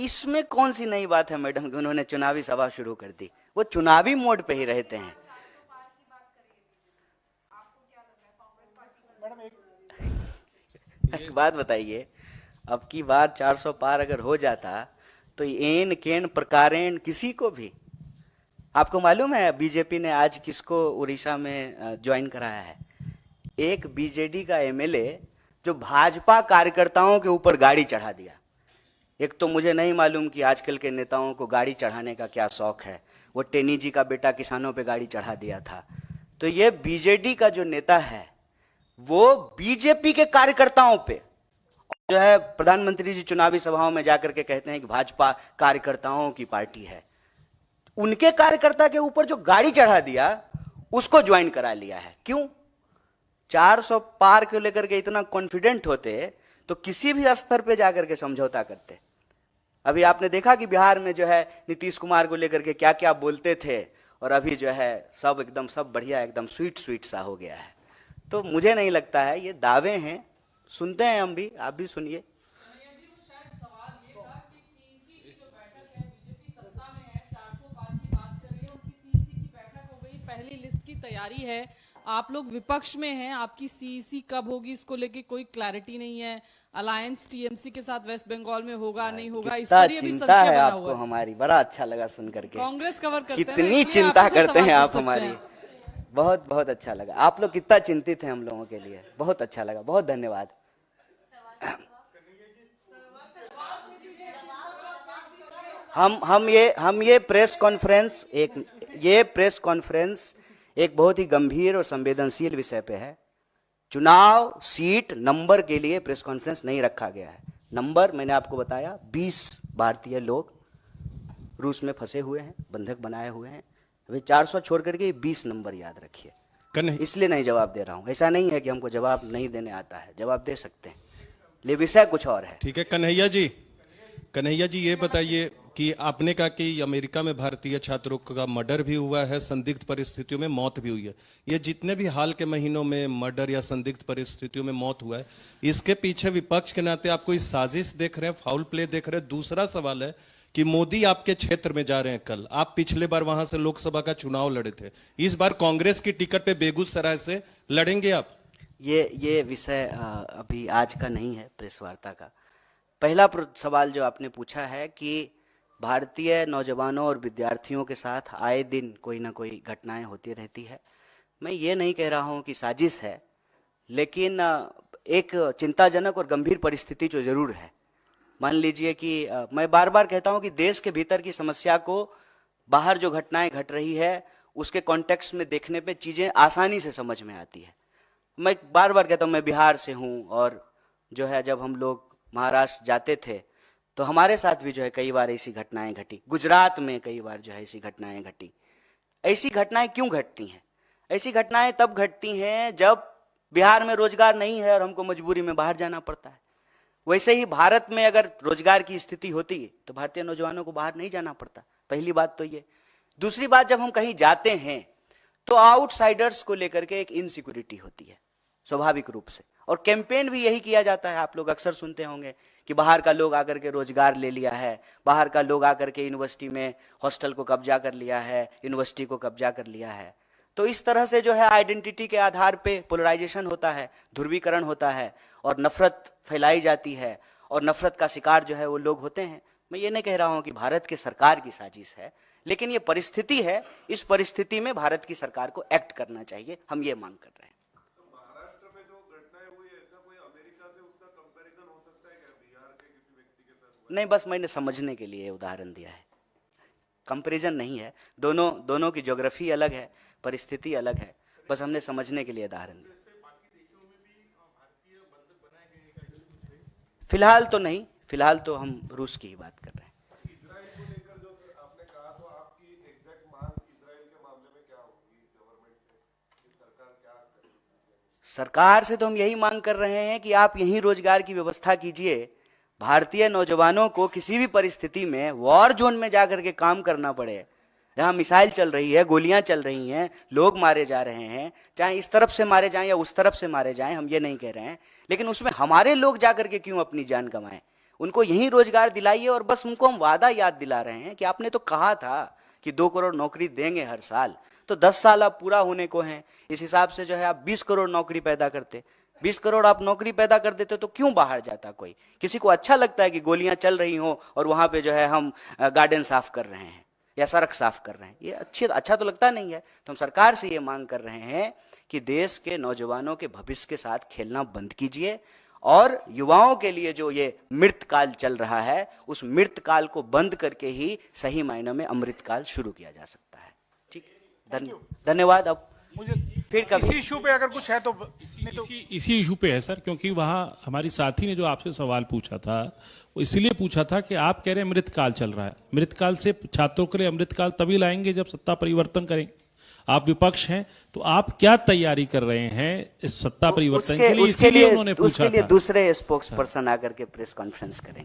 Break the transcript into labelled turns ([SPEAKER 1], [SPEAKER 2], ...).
[SPEAKER 1] इसमें कौन सी नई बात है मैडम कि उन्होंने चुनावी सभा शुरू कर दी? वो चुनावी मोड पे ही रहते हैं। एक बात बताइए, अब की बार 400 पार अगर हो जाता तो एन केन प्रकारेण किसी को भी, आपको मालूम है बीजेपी ने आज किसको उड़ीसा में ज्वाइन कराया है? एक बीजेडी का एमएलए जो भाजपा कार्यकर्ताओं के ऊपर गाड़ी चढ़ा दिया। एक तो मुझे नहीं मालूम कि आजकल के नेताओं को गाड़ी चढ़ाने का क्या शौक है। वो टेनी जी का बेटा किसानों पे गाड़ी चढ़ा दिया था। तो ये बीजेडी का जो नेता है वो बीजेपी के कार्यकर्ताओं पे जो है, प्रधानमंत्री जी चुनावी सभाओं में जाकर के कहते हैं कि भाजपा कार्यकर्ताओं की पार्टी है। उनके कार्यकर्ता के ऊपर जो गाड़ी चढ़ा दिया उसको ज्वाइन करा लिया है। क्यों? 400 पार को लेकर के इतना कॉन्फिडेंट होते तो किसी भी स्तर पे जाकर के समझौता करते। अभी आपने देखा कि बिहार में जो है नीतीश कुमार को लेकर के क्या क्या बोलते थे, और अभी जो है सब एकदम सब बढ़िया, एकदम स्वीट स्वीट सा हो गया है। तो मुझे नहीं लगता है, ये दावे हैं, सुनते हैं हम भी, आप भी सुनिए।
[SPEAKER 2] पहली लिस्ट की तैयारी है, आप लोग विपक्ष में हैं, आपकी सीईसी कब होगी इसको लेके कोई क्लैरिटी नहीं है। अलायंस टीएमसी के साथ वेस्ट बंगाल में होगा नहीं होगा, इस पर भी
[SPEAKER 1] चिंता
[SPEAKER 2] संशय
[SPEAKER 1] है
[SPEAKER 2] बना
[SPEAKER 1] आपको
[SPEAKER 2] हुआ है।
[SPEAKER 1] हमारी, बड़ा अच्छा लगा सुन करके।
[SPEAKER 2] कांग्रेस कवर करते हैं,
[SPEAKER 1] कितनी
[SPEAKER 2] इसलिए
[SPEAKER 1] चिंता
[SPEAKER 2] आपसे
[SPEAKER 1] करते
[SPEAKER 2] सवाल
[SPEAKER 1] हैं
[SPEAKER 2] पूछ
[SPEAKER 1] आप
[SPEAKER 2] सकते
[SPEAKER 1] हमारी।
[SPEAKER 2] हैं।
[SPEAKER 1] बहुत बहुत अच्छा लगा, आप लोग कितना चिंतित हैं हम लोगों के लिए, बहुत अच्छा लगा, बहुत धन्यवाद। हम ये प्रेस कॉन्फ्रेंस एक बहुत ही गंभीर और संवेदनशील विषय पे है। चुनाव सीट नंबर के लिए प्रेस कॉन्फ्रेंस नहीं रखा गया है। नंबर मैंने आपको बताया, 20 भारतीय लोग रूस में फंसे हुए हैं, बंधक बनाए हुए हैं। अभी 400 छोड़ करके 20 नंबर याद रखिए। इसलिए नहीं जवाब दे रहा हूं, ऐसा नहीं है कि हमको जवाब नहीं देने आता है, जवाब दे सकते हैं, ले विषय कुछ और है।
[SPEAKER 3] ठीक है कन्हैया जी ये बताइए कि आपने कहा कि अमेरिका में भारतीय छात्रों का मर्डर भी हुआ है, संदिग्ध परिस्थितियों में मौत भी हुई है। ये जितने भी हाल के महीनों में मर्डर या संदिग्ध परिस्थितियों में मौत हुआ है, इसके पीछे विपक्ष के नाते आप कोई साजिश देख रहे हैं, फाउल प्ले देख रहे हैं? दूसरा सवाल है कि मोदी आपके क्षेत्र में जा रहे हैं कल, आप पिछले बार वहां से लोकसभा का चुनाव लड़े थे, इस बार कांग्रेस की टिकट पे बेगूसराय से लड़ेंगे आप?
[SPEAKER 1] ये विषय अभी आज का नहीं है प्रेस वार्ता का। पहला सवाल जो आपने पूछा है कि भारतीय नौजवानों और विद्यार्थियों के साथ आए दिन कोई ना कोई घटनाएं होती रहती है। मैं ये नहीं कह रहा हूं कि साजिश है, लेकिन एक चिंताजनक और गंभीर परिस्थिति जो जरूर है। मान लीजिए कि मैं बार बार कहता हूं कि देश के भीतर की समस्या को बाहर जो घटनाएं घट रही है उसके कॉन्टेक्स्ट में देखने पे चीज़ें आसानी से समझ में आती है। मैं बार बार कहता हूं, मैं बिहार से हूं, और जो है जब हम लोग महाराष्ट्र जाते थे तो हमारे साथ भी जो है कई बार ऐसी घटनाएं घटी। गुजरात में कई बार जो है ऐसी घटनाएं घटी। ऐसी घटनाएं क्यों घटती हैं? ऐसी घटनाएं तब घटती हैं जब बिहार में रोजगार नहीं है और हमको मजबूरी में बाहर जाना पड़ता है। वैसे ही भारत में अगर रोजगार की स्थिति होती तो भारतीय नौजवानों को बाहर नहीं जाना पड़ता। पहली बात तो ये। दूसरी बात, जब हम कहीं जाते हैं तो आउटसाइडर्स को लेकर के एक इनसिक्योरिटी होती है स्वाभाविक रूप से, और कैंपेन भी यही किया जाता है। आप लोग अक्सर सुनते होंगे कि बाहर का लोग आकर के रोजगार ले लिया है, बाहर का लोग आकर के यूनिवर्सिटी में हॉस्टल को कब्जा कर लिया है, यूनिवर्सिटी को कब्जा कर लिया है। तो इस तरह से जो है आइडेंटिटी के आधार पे पोलराइजेशन होता है, ध्रुवीकरण होता है, और नफरत फैलाई जाती है, और नफरत का शिकार जो है वो लोग होते हैं। मैं ये नहीं कह रहा हूँ कि भारत की सरकार की साजिश है, लेकिन ये परिस्थिति है। इस परिस्थिति में भारत की सरकार को एक्ट करना चाहिए, हम ये मांग कर रहे हैं। नहीं, बस मैंने समझने के लिए उदाहरण दिया है, कंपैरिजन नहीं है। दोनों की ज्योग्राफी अलग है, परिस्थिति अलग है, बस हमने समझने के लिए उदाहरण दिया। फिलहाल तो नहीं, फिलहाल तो हम रूस की ही बात कर रहे हैं। सरकार से तो हम यही मांग कर रहे हैं कि आप यहीं रोजगार की व्यवस्था कीजिए। भारतीय नौजवानों को किसी भी परिस्थिति में वॉर जोन में जाकर के काम करना पड़े, जहां मिसाइल चल रही है, गोलियां चल रही हैं, लोग मारे जा रहे हैं, चाहे इस तरफ से मारे जाएं या उस तरफ से मारे जाएं, हम ये नहीं कह रहे हैं, लेकिन उसमें हमारे लोग जाकर के क्यों अपनी जान गंवाएं? उनको यही रोजगार दिलाइए और बस उनको हम वादा याद दिला रहे हैं कि आपने तो कहा था कि 2 करोड़ नौकरी देंगे हर साल, तो 10 साल अब पूरा होने को हैं। इस हिसाब से जो है आप 20 करोड़ नौकरी पैदा करते, 20 करोड़ आप नौकरी पैदा कर देते तो क्यों बाहर जाता कोई? किसी को अच्छा लगता है कि गोलियां चल रही हो और वहां पे जो है हम गार्डन साफ कर रहे हैं या सड़क साफ कर रहे हैं? ये अच्छा तो लगता नहीं है। तो हम सरकार से ये मांग कर रहे हैं कि देश के नौजवानों के भविष्य के साथ खेलना बंद कीजिए और युवाओं के लिए जो ये मृत काल चल रहा है, उस मृत काल को बंद करके ही सही मायनों में अमृत काल शुरू किया जा सकता है। ठीक, धन्यवाद। अब
[SPEAKER 4] मुझे
[SPEAKER 1] फिर कभी
[SPEAKER 4] इसी इशू पे अगर कुछ है तो नहीं तो
[SPEAKER 5] इसी इशू पे है सर, क्योंकि वहां हमारी साथी ने जो आपसे सवाल पूछा था वो इसलिए पूछा था कि आप कह रहे हैं अमृतकाल चल रहा है। अमृतकाल से छात्रों के लिए अमृतकाल तभी लाएंगे जब सत्ता परिवर्तन करेंगे। आप विपक्ष हैं तो आप क्या तैयारी कर रहे हैं इस सत्ता परिवर्तन के लिए?
[SPEAKER 1] उसके
[SPEAKER 5] इसीलिए उन्होंने पूछा था।
[SPEAKER 1] दूसरे स्पोक्स पर्सन आकर के प्रेस कॉन्फ्रेंस करेंगे।